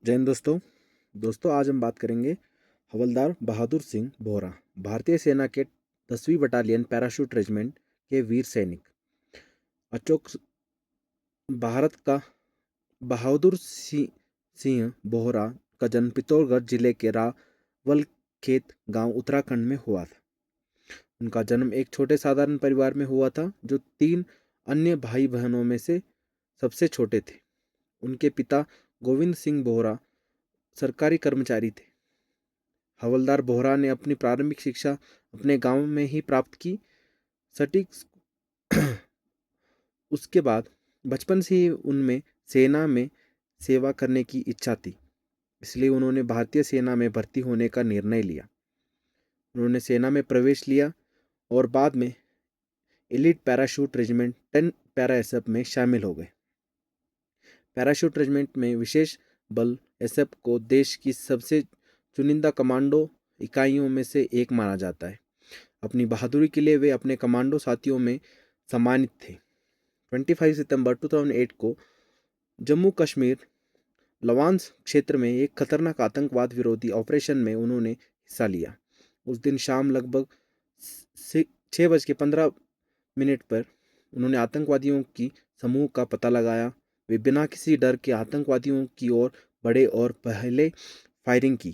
जय हिंद दोस्तों। आज हम बात करेंगे हवलदार बहादुर सिंह बोहरा, भारतीय सेना के 10वीं बटालियन पैराशूट रेजिमेंट के वीर सैनिक। अचोक भारत का बहादुर सिंह बोहरा का जन्म पिथौरागढ़ जिले के रावलखेत गांव उत्तराखंड में हुआ था। उनका जन्म एक छोटे साधारण परिवार में हुआ था जो 3 अन्य भाई बहनों में से सबसे छोटे थे। उनके पिता गोविंद सिंह बोहरा सरकारी कर्मचारी थे। हवलदार बोहरा ने अपनी प्रारंभिक शिक्षा अपने गांव में ही प्राप्त की। सटीक उसके बाद बचपन से ही उनमें सेना में सेवा करने की इच्छा थी, इसलिए उन्होंने भारतीय सेना में भर्ती होने का निर्णय लिया। उन्होंने सेना में प्रवेश लिया और बाद में elite parachute regiment 10 para SF में शामिल हो गए। पैराशूट रेजिमेंट में विशेष बल एसएफ को देश की सबसे चुनिंदा कमांडो इकाइयों में से एक माना जाता है। अपनी बहादुरी के लिए वे अपने कमांडो साथियों में सम्मानित थे। 25 सितंबर 2008 को जम्मू कश्मीर लवांस क्षेत्र में एक खतरनाक आतंकवाद विरोधी ऑपरेशन में उन्होंने हिस्सा लिया। उस दिन शाम लगभग 6:15 पर उन्होंने आतंकवादियों की समूह का पता लगाया। वे बिना किसी डर के आतंकवादियों की ओर बढ़े और पहले फायरिंग की।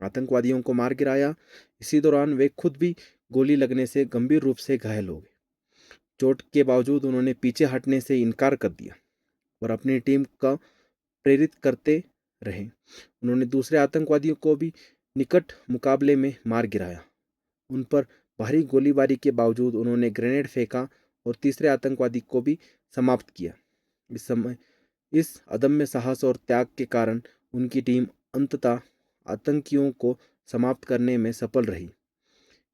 आतंकवादियों को मार गिराया। इसी दौरान वे खुद भी गोली लगने से गंभीर रूप से घायल हो गए। चोट के बावजूद उन्होंने पीछे हटने से इनकार कर दिया और अपनी टीम का प्रेरित करते रहे। उन्होंने दूसरे आतंकवादियों को भी निकट मुकाबले में मार गिराया। उन पर भारी गोलीबारी के बावजूद उन्होंने ग्रेनेड फेंका और तीसरे आतंकवादी को भी समाप्त किया। इस अदम्य साहस और त्याग के कारण उनकी टीम अंततः आतंकियों को समाप्त करने में सफल रही।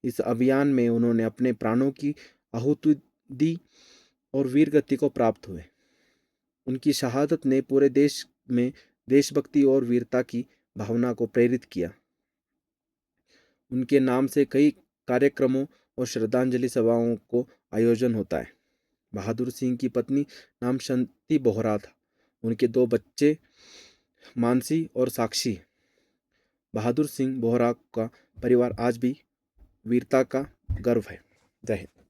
इस अभियान में उन्होंने अपने प्राणों की आहुति दी और वीरगति को प्राप्त हुए। उनकी शहादत ने पूरे देश में देशभक्ति और वीरता की भावना को प्रेरित किया। उनके नाम से कई कार्यक्रमों और श्रद्धांजलि सभाओं को आयोजन होता है। बहादुर सिंह की पत्नी नाम शांति बोहरा था। उनके 2 बच्चे मानसी और साक्षी। बहादुर सिंह बोहरा का परिवार आज भी वीरता का गर्व है। जय हिंद।